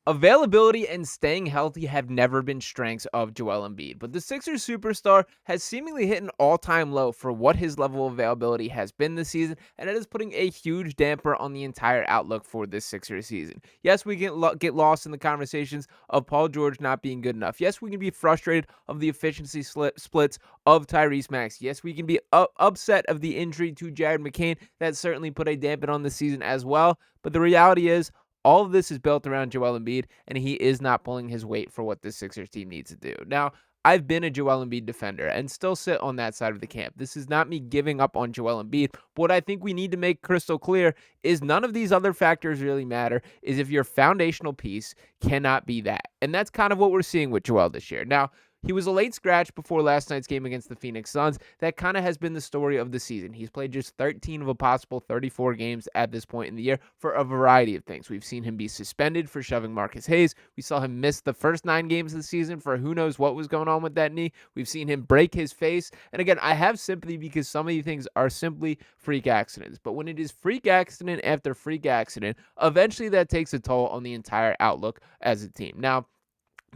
Availability and staying healthy have never been strengths of Joel Embiid, but the Sixers superstar has seemingly hit an all-time low for what his level of availability has been this season, and it is putting a huge damper on the entire outlook for this Sixers season. Yes, we can get lost in the conversations of Paul George not being good enough. Yes, we can be frustrated of the efficiency splits of Tyrese Maxey. Yes, we can be upset of the injury to Jared McCain. That certainly put a dampen on the season as well, but the reality is, all of this is built around Joel Embiid, and he is not pulling his weight for what this Sixers team needs to do. Now, I've been a Joel Embiid defender and still sit on that side of the camp. This is not me giving up on Joel Embiid. But what I think we need to make crystal clear is none of these other factors really matter, is if your foundational piece cannot be that. And that's kind of what we're seeing with Joel this year. Now, he was a late scratch before last night's game against the Phoenix Suns. That kind of has been the story of the season. He's played just 13 of a possible 34 games at this point in the year for a variety of things. We've seen him be suspended for shoving Marcus Hayes. We saw him miss the first 9 games of the season for who knows what was going on with that knee. We've seen him break his face. And again, I have sympathy because some of these things are simply freak accidents. But when it is freak accident after freak accident, eventually that takes a toll on the entire outlook as a team. Now,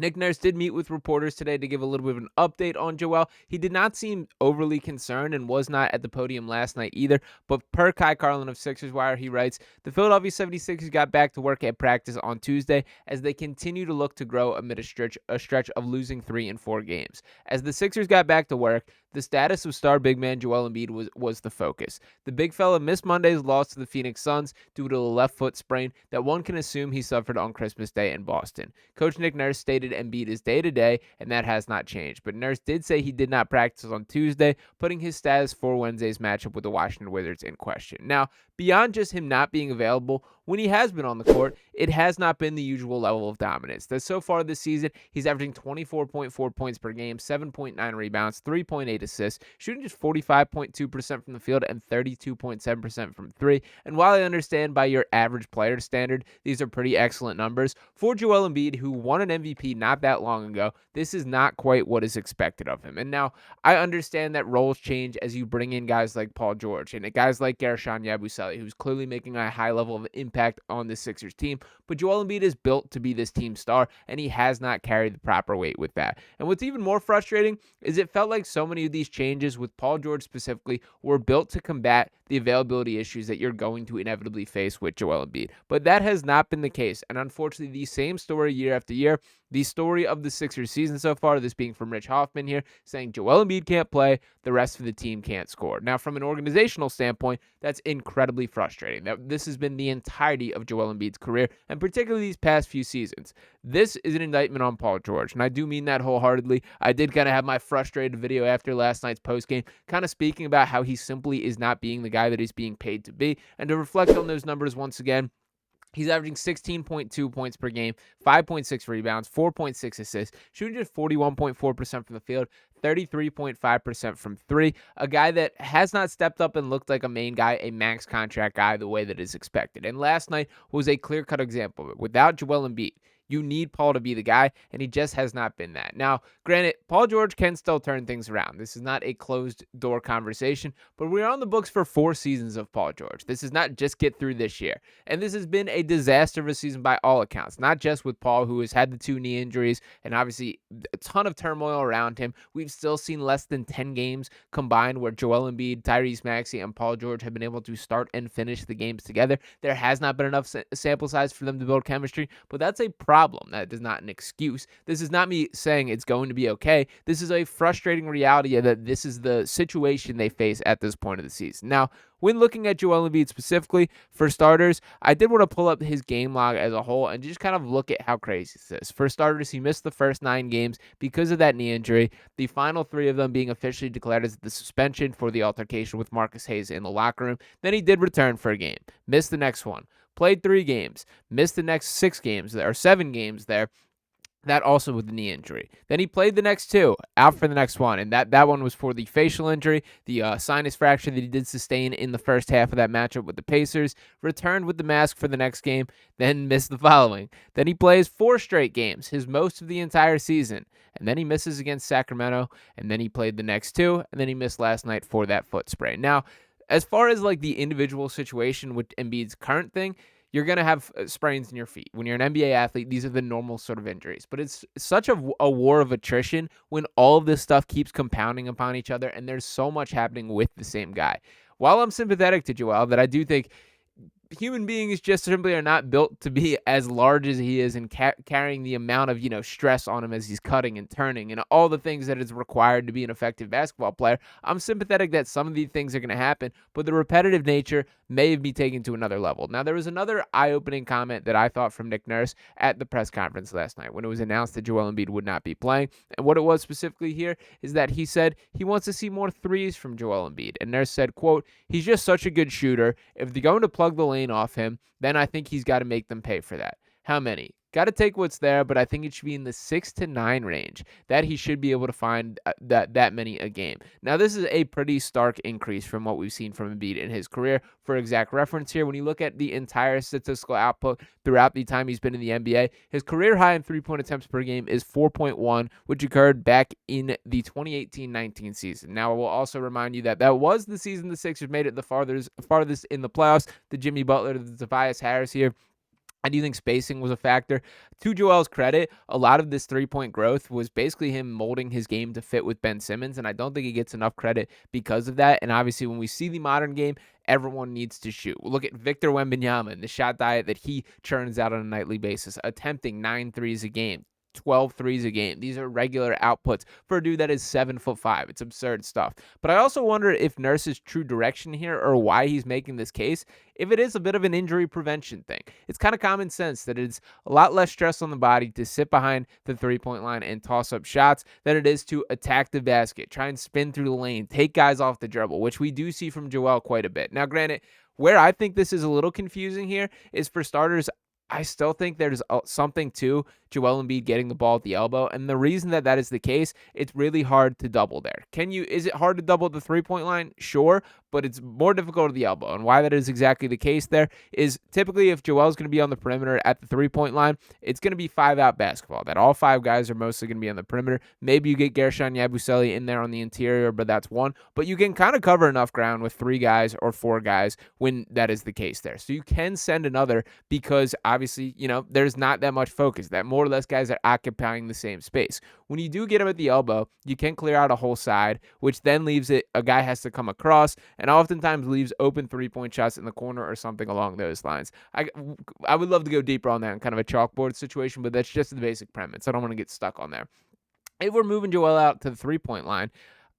Nick Nurse did meet with reporters today to give a little bit of an update on Joel. He did not seem overly concerned and was not at the podium last night either. But per Kai Carlin of Sixers Wire, he writes, the Philadelphia 76ers got back to work at practice on Tuesday as they continue to look to grow amid a stretch of losing 3 and 4 games. As the Sixers got back to work, the status of star big man Joel Embiid was the focus. The big fella missed Monday's loss to the Phoenix Suns due to a left foot sprain that one can assume he suffered on Christmas Day in Boston. Coach Nick Nurse stated Embiid is day-to-day, and that has not changed. But Nurse did say he did not practice on Tuesday, putting his status for Wednesday's matchup with the Washington Wizards in question. Now, beyond just him not being available, when he has been on the court, it has not been the usual level of dominance. That so far this season, he's averaging 24.4 points per game, 7.9 rebounds, 3.8 assists, shooting just 45.2% from the field and 32.7% from 3. And while I understand by your average player standard, these are pretty excellent numbers, for Joel Embiid, who won an MVP not that long ago, this is not quite what is expected of him. And now, I understand that roles change as you bring in guys like Paul George and guys like Gershon Yabusele, who's clearly making a high level of impact on the Sixers team, but Joel Embiid is built to be this team star, and he has not carried the proper weight with that. And what's even more frustrating is it felt like so many of these changes with Paul George specifically were built to combat the availability issues that you're going to inevitably face with Joel Embiid. But that has not been the case, and unfortunately, the same story year after year. The story of the Sixers season so far, this being from Rich Hoffman here, saying Joel Embiid can't play, the rest of the team can't score. Now, from an organizational standpoint, that's incredibly frustrating. This has been the entirety of Joel Embiid's career, and particularly these past few seasons. This is an indictment on Paul George, and I do mean that wholeheartedly. I did kind of have my frustrated video after last night's postgame, kind of speaking about how he simply is not being the guy that he's being paid to be. And to reflect on those numbers once again, he's averaging 16.2 points per game, 5.6 rebounds, 4.6 assists, shooting just 41.4% from the field, 33.5% from 3. A guy that has not stepped up and looked like a main guy, a max contract guy, the way that is expected. And last night was a clear-cut example of it. Without Joel Embiid, you need Paul to be the guy, and he just has not been that. Now, granted, Paul George can still turn things around. This is not a closed-door conversation, but we're on the books for 4 seasons of Paul George. This is not just get through this year. And this has been a disaster of a season by all accounts, not just with Paul, who has had the 2 knee injuries and obviously a ton of turmoil around him. We've still seen less than 10 games combined where Joel Embiid, Tyrese Maxey, and Paul George have been able to start and finish the games together. There has not been enough sample size for them to build chemistry, but that's a problem. That is not an excuse. This is not me saying it's going to be okay. This is a frustrating reality that this is the situation they face at this point of the season. Now, when looking at Joel Embiid specifically, for starters, I did want to pull up his game log as a whole and just kind of look at how crazy this is. For starters, he missed the first 9 games because of that knee injury, the final 3 of them being officially declared as the suspension for the altercation with Marcus Hayes in the locker room. Then he did return for a game, missed the next one, played 3 games, missed the next 6 games, or 7 games there. That also with the knee injury. Then he played the next 2, out for the next one, and that one was for the facial injury, the sinus fracture that he did sustain in the first half of that matchup with the Pacers, returned with the mask for the next game, then missed the following. Then he plays 4 straight games, his most of the entire season, and then he misses against Sacramento, and then he played the next 2, and then he missed last night for that foot sprain. Now, as far as like the individual situation with Embiid's current thing, you're going to have sprains in your feet. When you're an NBA athlete, these are the normal sort of injuries. But it's such a war of attrition when all of this stuff keeps compounding upon each other and there's so much happening with the same guy. While I'm sympathetic to Joel, that I do think human beings just simply are not built to be as large as he is and carrying the amount of, stress on him as he's cutting and turning and all the things that is required to be an effective basketball player. I'm sympathetic that some of these things are going to happen, but the repetitive nature may be taken to another level. Now, there was another eye-opening comment that I thought from Nick Nurse at the press conference last night when it was announced that Joel Embiid would not be playing. And what it was specifically here is that he said he wants to see more threes from Joel Embiid. And Nurse said, quote, "He's just such a good shooter. If they're going to plug the lane off him, then I think he's got to make them pay for that." How many? Got to take what's there, but I think it should be in the 6 to 9 range that he should be able to find that many a game. Now, this is a pretty stark increase from what we've seen from Embiid in his career. For exact reference here, when you look at the entire statistical output throughout the time he's been in the NBA, his career high in three-point attempts per game is 4.1, which occurred back in the 2018-19 season. Now, I will also remind you that that was the season the Sixers made it the farthest in the playoffs. The Jimmy Butler, the Tobias Harris here. I do think spacing was a factor. To Joel's credit, a lot of this three-point growth was basically him molding his game to fit with Ben Simmons, and I don't think he gets enough credit because of that. And obviously, when we see the modern game, everyone needs to shoot. Look at Victor Wembanyama and the shot diet that he churns out on a nightly basis, attempting 9 threes a game. 12 threes a game. These are regular outputs for a dude that is 7'5". It's absurd stuff. But I also wonder if Nurse's true direction here, or why he's making this case, if it is a bit of an injury prevention thing. It's kind of common sense that it's a lot less stress on the body to sit behind the three-point line and toss up shots than it is to attack the basket, try and spin through the lane, take guys off the dribble, which we do see from Joel quite a bit. Now, granted, where I think this is a little confusing here is, for starters, I still think there's something to Joel Embiid getting the ball at the elbow, and the reason that is the case, it's really hard to double there. Is it hard to double at the three-point line? Sure, but it's more difficult at the elbow, and why that is exactly the case there is typically if Joel's going to be on the perimeter at the three-point line, it's going to be 5-out basketball, that all 5 guys are mostly going to be on the perimeter. Maybe you get Gershon Yabusele in there on the interior, but that's one, but you can kind of cover enough ground with 3 guys or 4 guys when that is the case there. So you can send another because obviously, there's not that much focus, that more or less guys are occupying the same space. When you do get him at the elbow, you can clear out a whole side, which then leaves it, a guy has to come across, and oftentimes leaves open three-point shots in the corner or something along those lines. I would love to go deeper on that in kind of a chalkboard situation, but that's just the basic premise. I don't want to get stuck on there. If we're moving Joel out to the three-point line,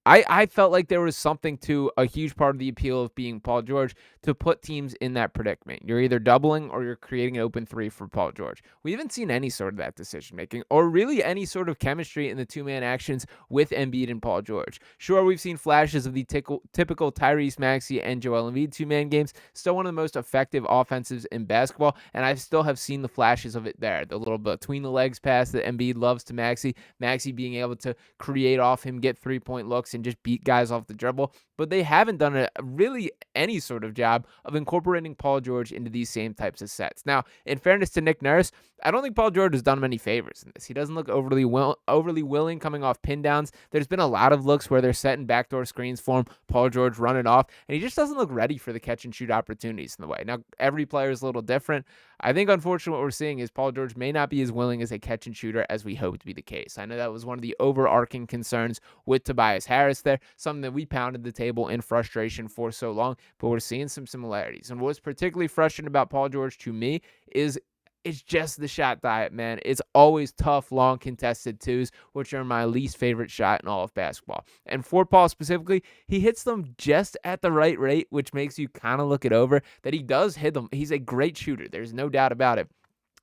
I felt like there was something to a huge part of the appeal of being Paul George to put teams in that predicament. You're either doubling or you're creating an open 3 for Paul George. We haven't seen any sort of that decision-making or really any sort of chemistry in the two-man actions with Embiid and Paul George. Sure, we've seen flashes of the typical Tyrese Maxey and Joel Embiid two-man games, still one of the most effective offensives in basketball, and I still have seen the flashes of it there. The little between-the-legs pass that Embiid loves to Maxey being able to create off him, get three-point looks, and just beat guys off the dribble, but they haven't done really any sort of job of incorporating Paul George into these same types of sets. Now, in fairness to Nick Nurse, I don't think Paul George has done him any favors in this. He doesn't look overly willing coming off pin downs. There's been a lot of looks where they're setting backdoor screens for him, Paul George running off, and he just doesn't look ready for the catch and shoot opportunities in the way. Now, every player is a little different. I think, unfortunately, what we're seeing is Paul George may not be as willing as a catch and shooter as we hope to be the case. I know that was one of the overarching concerns with Tobias Harris there, something that we pounded the table in frustration for so long, but we're seeing some similarities. And what's particularly frustrating about Paul George to me is it's just the shot diet, man. It's always tough, long, contested twos, which are my least favorite shot in all of basketball. And for Paul specifically, he hits them just at the right rate, which makes you kind of look it over, that he does hit them. He's a great shooter. There's no doubt about it.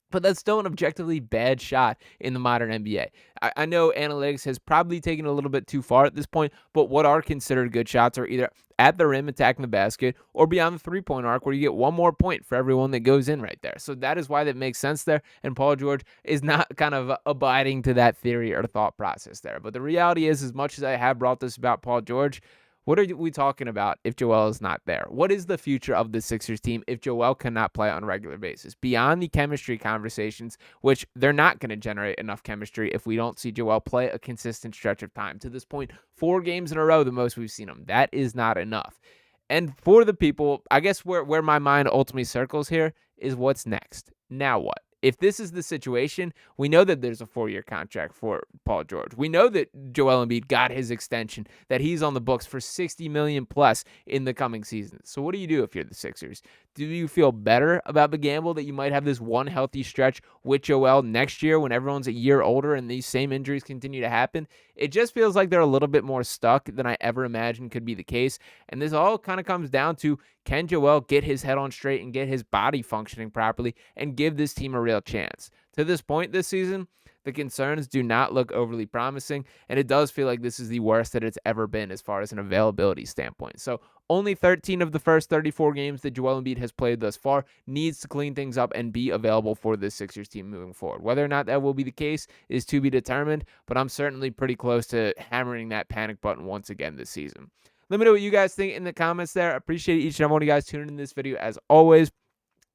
But that's still an objectively bad shot in the modern NBA. I know analytics has probably taken a little bit too far at this point, but what are considered good shots are either at the rim attacking the basket or beyond the three-point arc where you get one more point for everyone that goes in right there. So that is why that makes sense there, and Paul George is not kind of abiding to that theory or thought process there. But the reality is, as much as I have brought this about Paul George, what are we talking about if Joel is not there? What is the future of the Sixers team if Joel cannot play on a regular basis? Beyond the chemistry conversations, which they're not going to generate enough chemistry if we don't see Joel play a consistent stretch of time. To this point, 4 games in a row, the most we've seen him. That is not enough. And for the people, I guess where my mind ultimately circles here is what's next. Now what? If this is the situation, we know that there's a 4-year contract for Paul George. We know that Joel Embiid got his extension, that he's on the books for $60 million plus in the coming season. So what do you do if you're the Sixers? Do you feel better about the gamble that you might have this one healthy stretch with Joel next year when everyone's a year older and these same injuries continue to happen? It just feels like they're a little bit more stuck than I ever imagined could be the case. And this all kind of comes down to, can Joel get his head on straight and get his body functioning properly and give this team a real chance? To this point this season, the concerns do not look overly promising, and it does feel like this is the worst that it's ever been as far as an availability standpoint. So only 13 of the first 34 games that Joel Embiid has played thus far needs to clean things up and be available for this Sixers team moving forward. Whether or not that will be the case is to be determined, but I'm certainly pretty close to hammering that panic button once again this season. Let me know what you guys think in the comments there. I appreciate each and every one of you guys tuning in this video as always.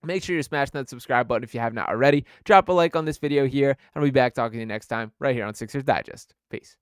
Make sure you're smashing that subscribe button if you have not already. Drop a like on this video here, and I'll be back talking to you next time right here on Sixers Digest. Peace.